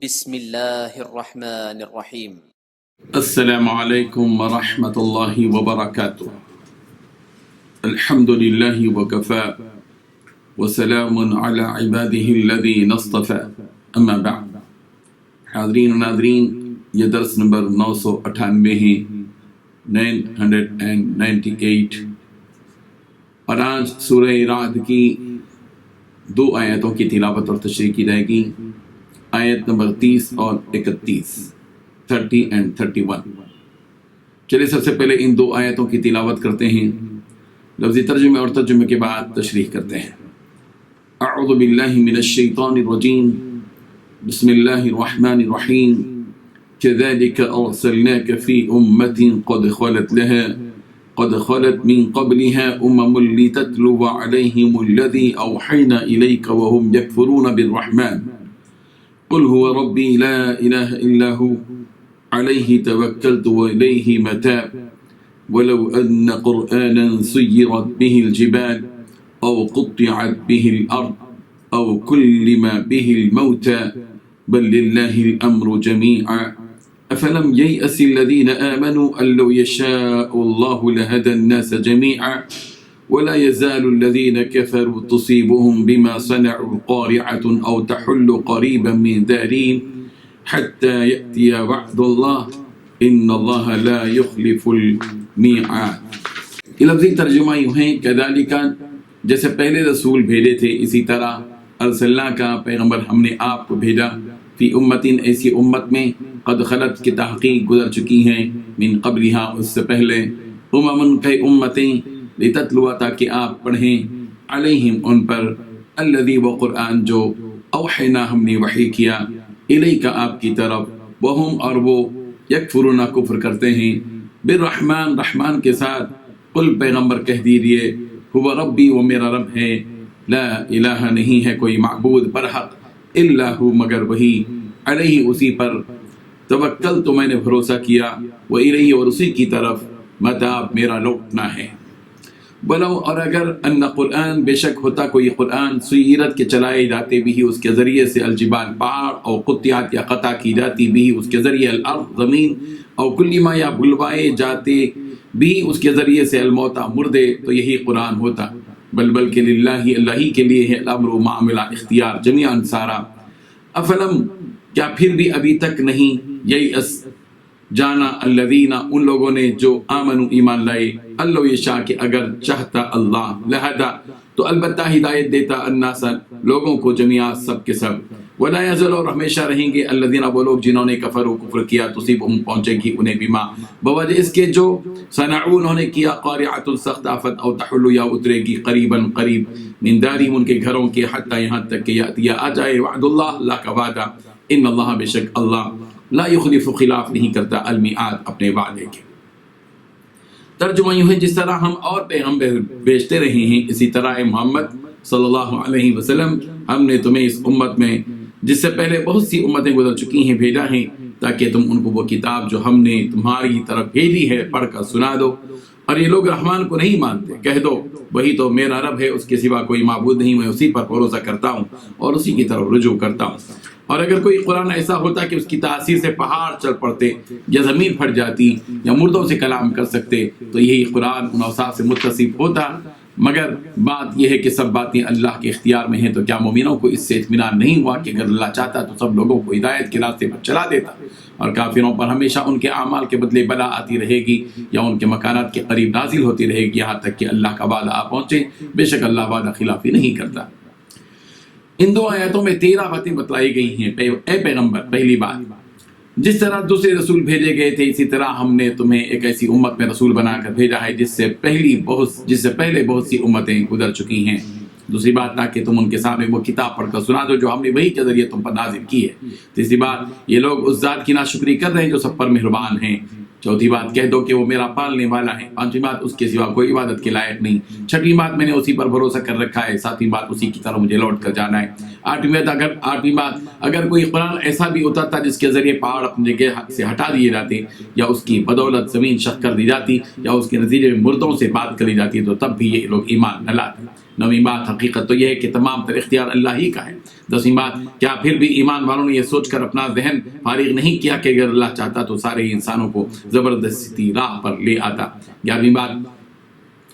بسم الله الرحمن الرحيم. السلام عليكم ورحمة الله وبركاته. الحمد لله وكفى وسلام على عباده الذين اصطفى أما بعد. حاضرین و ناظرین، یہ درس نمبر 998 ہے، 998، اور آج سورہ رعد کی 2 آیتوں کی تلاوت اور تشریح کی جائے گی، آیت نمبر 30 اور 31، 30 and 31۔ چلیے سب سے پہلے ان 2 آیتوں کی تلاوت کرتے ہیں، لفظی ترجمے اور ترجمے کے بعد تشریح کرتے ہیں۔ اعوذ باللہ من الشیطان الرجیم، بسم اللہ الرحمن الرحیم۔ كذلك أرسلناك في أمة قد خلت من قبلها لتتلو عليهم الذي أوحينا إليك وهم يكفرون بالرحمن قل هو ربي لا إله إلا هو عليه توكلت وإليه متاب ولو أن قرآنا سيرت به الجبال أو قطعت به الأرض أو كلم به الموتى بل لله الأمر جميعا أفلم ييأس الذين آمنوا أن لو يشاء الله لهدى الناس جميعا ولا يزال الذين كفروا تصيبهم بما صنعوا قارعة أو تحل قريبا من دارهم حتى يأتي وعد الله إن الله لا يخلف الميعاد۔ یہ لفظی ترجمہ یوں ہے، كذلك، جیسے پہلے رسول بھیجے تھے اسی طرح ارسلنا کا پیغمبر ہم نے آپ کو بھیجا، فی امتن ایسی امت میں، قد خلت کی تحقیق گزر چکی ہیں، من قبلہا اس سے پہلے، اممن کئی امتیں، لتتلوا تاکہ آپ پڑھیں، علیہم ان پر، الذی وہ قرآن جو، اوحینا ہم نے وحی کیا، الیک آپ کی طرف، وہم اور وہ، یکفرون کفر کرتے ہیں، بالرحمن رحمان کے ساتھ، قل پیغمبر کہہ دیجئے، هو ربی وہ میرا رب ہے، لا الہ نہیں ہے کوئی معبود برحق الا ہو مگر وہی، علیہ اسی پر، توکل تو میں نے بھروسہ کیا، وإلیہ اور اسی کی طرف، متاب میرا لوٹنا ہے۔ بلو اور اگر ان قرآن بے شک ہوتا کوئی قرآن، سیرت کے چلائے جاتے بھی اس کے ذریعے سے، الجبال پہاڑ، اور قطعات یا قطع کی جاتی بھی اس کے ذریعے، الارض زمین، اور کلما یا بلوائے جاتے بھی اس کے ذریعے سے، الموتى مردے، تو یہی قرآن ہوتا، بلکہ للہ اللہ ہی کے لیے ہے، الامر معاملہ اختیار، جمیعاً سارا۔ افلم کیا پھر بھی ابھی تک نہیں، ییأس جانا، الذین ان لوگوں نے جو آمنوا ایمان لائے، اللہ یشاء کہ اگر چاہتا اللہ، لہدا تو البتہ ہدایت دیتا، الناس لوگوں کو، جمیعا سب کے سب، ولا یزال اور ہمیشہ رہیں گے، الذین وہ لوگ جنہوں نے کفروا کفر کیا، تصیبہم پہنچے گی انہیں بما بوجہ اس کے جو، صنعوا انہوں نے کیا، قارعۃ سخت آفت، او تحل یا اترے گی، قریباً قریب، من دارہم ان کے گھروں کے، حتی یہاں تک کہ یأتی آ جائے، وعد اللہ اللہ کا وعدہ، ان اللہ بے شک اللہ، لا یخلف خلاف نہیں کرتا، المیعاد اپنے وعدے کے۔ ترجمہ یوں ہے، جس طرح ہم اور پیغمبر بھیجتے رہے ہیں، اسی طرح اے محمد صلی اللہ علیہ وسلم ہم نے تمہیں اس امت میں، جس سے پہلے بہت سی امتیں گزر چکی ہیں، بھیجا ہے تاکہ تم ان کو وہ کتاب جو ہم نے تمہاری طرف بھیجی ہے پڑھ کر سنا دو، اور یہ لوگ رحمان کو نہیں مانتے، کہہ دو وہی تو میرا رب ہے، اس کے سوا کوئی معبود نہیں، میں اسی پر بھروسہ کرتا ہوں اور اسی کی طرف رجوع کرتا ہوں۔ اور اگر کوئی قرآن ایسا ہوتا کہ اس کی تاثیر سے پہاڑ چل پڑتے یا زمین پھٹ جاتی یا مردوں سے کلام کر سکتے تو یہی قرآن ان اوصاف سے متصف ہوتا، مگر بات یہ ہے کہ سب باتیں اللہ کے اختیار میں ہیں، تو کیا مومنوں کو اس سے اطمینان نہیں ہوا کہ اگر اللہ چاہتا تو سب لوگوں کو ہدایت کے راستے پر چلا دیتا، اور کافروں پر ہمیشہ ان کے اعمال کے بدلے بلا آتی رہے گی یا ان کے مکانات کے قریب نازل ہوتی رہے گی، یہاں تک کہ اللہ کا وعدہ آ پہنچے، بے شک اللہ وعدہ خلافی نہیں کرتا۔ ان 2 آیتوں میں 13 باتیں بتلائی گئی ہیں۔ اے پیغمبر، پہلی بات، جس طرح دوسرے رسول بھیجے گئے تھے اسی طرح ہم نے تمہیں ایک ایسی امت میں رسول بنا کر بھیجا ہے جس سے پہلے بہت سی امتیں گزر چکی ہیں۔ دوسری بات، تاکہ تم ان کے سامنے وہ کتاب پڑھ کر سنا دو جو ہم نے وہی کے ذریعے تم پر نازل کی ہے۔ تیسری بات، یہ لوگ اس ذات کی ناشکری کر رہے ہیں جو سب پر مہربان ہیں۔ چوتھی بات، کہہ دو کہ وہ میرا پالنے والا ہے۔ پانچویں بات، اس کے سوا کوئی عبادت کے لائق نہیں۔ چھٹویں بات، میں نے اسی پر بھروسہ کر رکھا ہے۔ ساتویں بات، اسی کی طرف مجھے لوٹ کر جانا ہے۔ آٹھویں بات، اگر کوئی قرآن ایسا بھی ہوتا تھا جس کے ذریعے پہاڑ اپنی جگہ سے ہٹا دیے جاتے، یا اس کی بدولت زمین شق کر دی جاتی، یا اس کے نتیجے میں مردوں سے بات کری جاتی، تو تب بھی یہ لوگ ایمان نہ لاتے۔ 9ویں بات حقیقت تو یہ ہے کہ تمام تر اختیار اللہ ہی کا ہے۔ 10ویں بات کیا پھر بھی ایمان والوں نے یہ سوچ کر اپنا ذہن فارغ نہیں کیا کہ اگر اللہ چاہتا تو سارے انسانوں کو زبردستی راہ پر لے آتا۔ 11ویں بات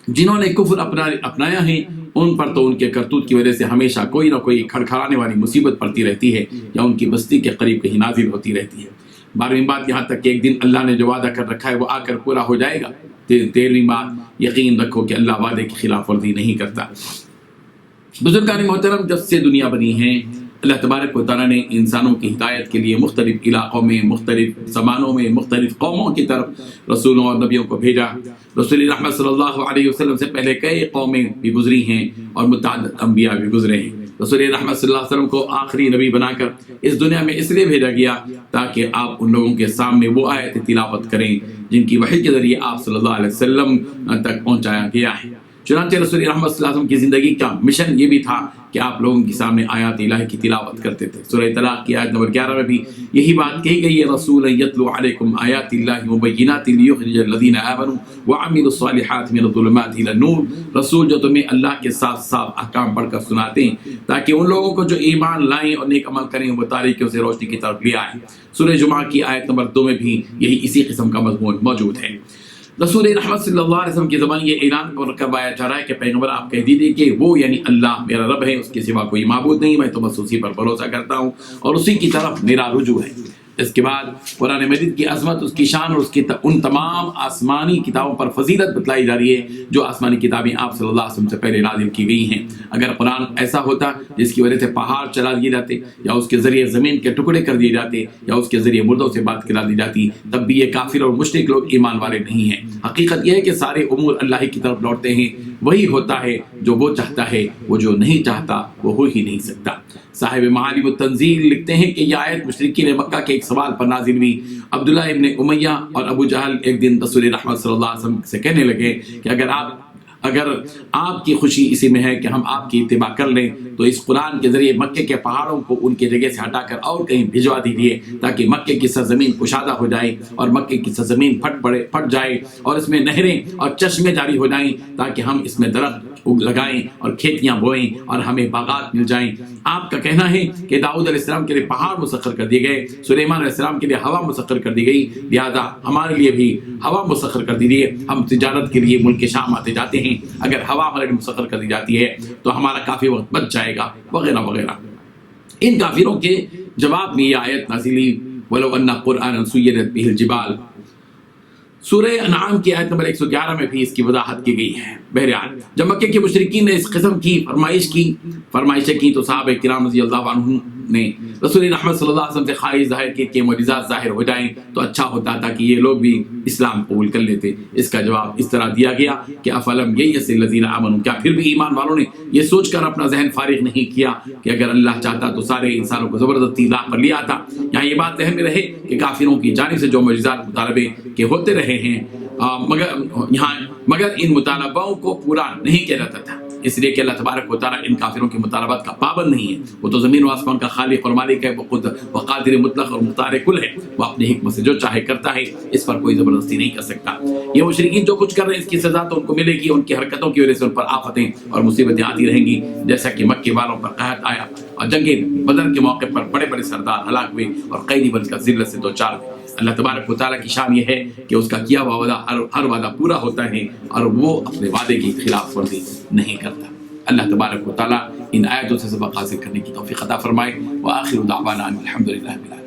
جنہوں نے کفر اپنایا ہے ان پر تو ان کے کرتوت کی وجہ سے ہمیشہ کوئی نہ کوئی کھڑکھڑانے والی مصیبت پڑتی رہتی ہے یا ان کی بستی کے قریب کہیں نازل ہوتی رہتی ہے۔ 12ویں بات یہاں تک کہ ایک دن اللہ نے جو وعدہ کر رکھا ہے وہ آ کر پورا ہو جائے گا۔ 13ویں بات یقین رکھو کہ اللہ وعدے کی خلاف ورزی نہیں کرتا۔ بزرگان محترم، جب سے دنیا بنی ہے اللہ تبارک و تعالیٰ نے انسانوں کی ہدایت کے لیے مختلف علاقوں میں، مختلف زمانوں میں، مختلف قوموں کی طرف رسولوں اور نبیوں کو بھیجا۔ رسول رحمت صلی اللہ علیہ وسلم سے پہلے کئی قومیں بھی گزری ہیں اور متعدد انبیاء بھی گزرے ہیں۔ رسول رحمت صلی اللہ علیہ وسلم کو آخری نبی بنا کر اس دنیا میں اس لیے بھیجا گیا تاکہ آپ ان لوگوں کے سامنے وہ آیت تلاوت کریں جن کی وحی کے ذریعے آپ صلی اللہ علیہ وسلم تک پہنچایا گیا ہے۔ چنانچہ رسول رحمت صلی اللہ علیہ وسلم کی زندگی کا مشن یہ بھی تھا کہ آپ لوگوں کے سامنے آیات الہی کی تلاوت کرتے تھے۔ سورہ طلاق کی آیت نمبر 11 میں بھی یہی بات کہی گئی ہے، رسول یتلو علیکم آیات اللہ مبینات لیخرج الذین آمنوا وعملوا الصالحات من الظلمات الی النور، رسول جو تمہیں اللہ کے صاف صاف احکام پڑھ کر سناتے ہیں تاکہ ان لوگوں کو جو ایمان لائیں اور نیک عمل کریں وہ تاریکیوں سے روشنی کی طرف لے آئیں۔ سورہ جمعہ کی آیت نمبر 2 میں بھی یہی اسی قسم کا مضمون موجود ہے۔ رسول رحمت صلی اللہ علیہ وسلم کی زبان یہ اعلان کروایا جا رہا ہے کہ پیغمبر آپ کہہ دیجیے کہ وہ یعنی اللہ میرا رب ہے، اس کے سوا کوئی معبود نہیں، میں تو بس اسی پر بھروسہ کرتا ہوں اور اسی کی طرف میرا رجوع ہے۔ اس کے بعد قرآن مجید کی عظمت، اس کی شان اور اس کی ان تمام آسمانی کتابوں پر فضیلت بتلائی جا رہی ہے جو آسمانی کتابیں آپ صلی اللہ علیہ وسلم سے پہلے نازل کی گئی ہیں۔ اگر قرآن ایسا ہوتا جس کی وجہ سے پہاڑ چلا دیے جاتے یا اس کے ذریعے زمین کے ٹکڑے کر دیے جاتے یا اس کے ذریعے مردوں سے بات کرا دی جاتی تب بھی یہ کافر اور مشرک لوگ ایمان والے نہیں ہیں۔ حقیقت یہ ہے کہ سارے امور اللہ کی طرف لوٹتے ہیں، وہی ہوتا ہے جو وہ چاہتا ہے، وہ جو نہیں چاہتا وہ ہو ہی نہیں سکتا۔ صاحب معالم التنزیل لکھتے ہیں کہ یہ آیت مشرکین مکہ کے ایک سوال پر نازل ہوئی۔ عبداللہ ابن امیہ اور ابو جہل ایک دن رسول رحمت صلی اللہ علیہ وسلم سے کہنے لگے کہ اگر آپ کی خوشی اسی میں ہے کہ ہم آپ کی اتباع کر لیں تو اس قرآن کے ذریعے مکے کے پہاڑوں کو ان کی جگہ سے ہٹا کر اور کہیں بھجوا دیجیے تاکہ مکے کی سرزمین کشادہ ہو جائے اور مکے کی سرزمین پھٹ جائے اور اس میں نہریں اور چشمے جاری ہو جائیں تاکہ ہم اس میں درخت لگائیں اور کھیتیاں بوئیں اور ہمیں باغات مل جائیں۔ آپ کا کہنا ہے کہ داؤد علیہ السلام کے لیے پہاڑ مسخر کر دیے گئے، سلیمان علیہ السلام کے لیے ہوا مسخر کر دی گئی، لہذا ہمارے لیے بھی ہوا مسخر کر دیجیے، ہم تجارت کے لیے ملک شام آتے جاتے ہیں، اگر ہوا ہمارے لیے مسخر کر دی جاتی ہے تو ہمارا کافی وقت بچ جائے گا، وغیرہ وغیرہ۔ ان کافروں کے جواب میں یہ آیت نازل ہوئی وَلَوْ أَنَّ قُرْآنًا سُيِّرَتْ بِهِ الْجِبَالُ۔ سورہ انعام کی آیت نمبر 111 میں بھی اس کی وضاحت کی گئی ہے۔ بہرحال جب مکے کے مشرکین نے اس قسم کی فرمائشیں کی تو صحابہ کرام رضی اللہ عنہم نے رسول رحمت صلی اللہ علیہ وسلم سے خواہش ظاہر کی کہ معجزات ظاہر ہو جائیں تو اچھا ہوتا تاکہ یہ لوگ بھی اسلام قبول کر لیتے۔ اس کا جواب اس طرح دیا گیا کہ افلم یئس الذین آمنوا، کیا پھر بھی ایمان والوں نے یہ سوچ کر اپنا ذہن فارغ نہیں کیا کہ اگر اللہ چاہتا تو سارے انسانوں کو زبردستی راہ پر لے آتا۔ یہاں یہ بات ذہن میں رہے کہ کافروں کی جانب سے جو معجزات مطالبے کے ہوتے رہے ہیں مگر ان مطالبوں کو پورا نہیں کیا جاتا تھا، اس لیے کہ اللہ تبارک و تعالیٰ ان کافروں کے مطالبات کا پابند نہیں ہے۔ وہ تو زمین و آسمان کا خالق اور مالک ہے، وہ خود قادر مطلق اور مختار کل ہے، وہ اپنی حکمت سے جو چاہے کرتا ہے، اس پر کوئی زبردستی نہیں کر سکتا۔ یہ مشرکین جو کچھ کر رہے ہیں اس کی سزا تو ان کو ملے گی، ان کی حرکتوں کی وجہ سے ان پر آفتیں اور مصیبتیں آتی رہیں گی، جیسا کہ مکے والوں پر قحط آیا اور جنگ بدر کے موقع پر بڑے بڑے سردار ہلاک ہوئے اور قیدی بن کر ذلت سے دوچار ہوئے۔ اللہ تبارک و تعالیٰ کی شان یہ ہے کہ اس کا کیا ہوا وعدہ ہر وعدہ پورا ہوتا ہے اور وہ اپنے وعدے کی خلاف ورزی نہیں کرتا۔ اللہ تبارک و تعالیٰ ان آیتوں سے سبق حاصل کرنے کی توفیق عطا فرمائے۔ وآخر دعوانا الحمدللہ۔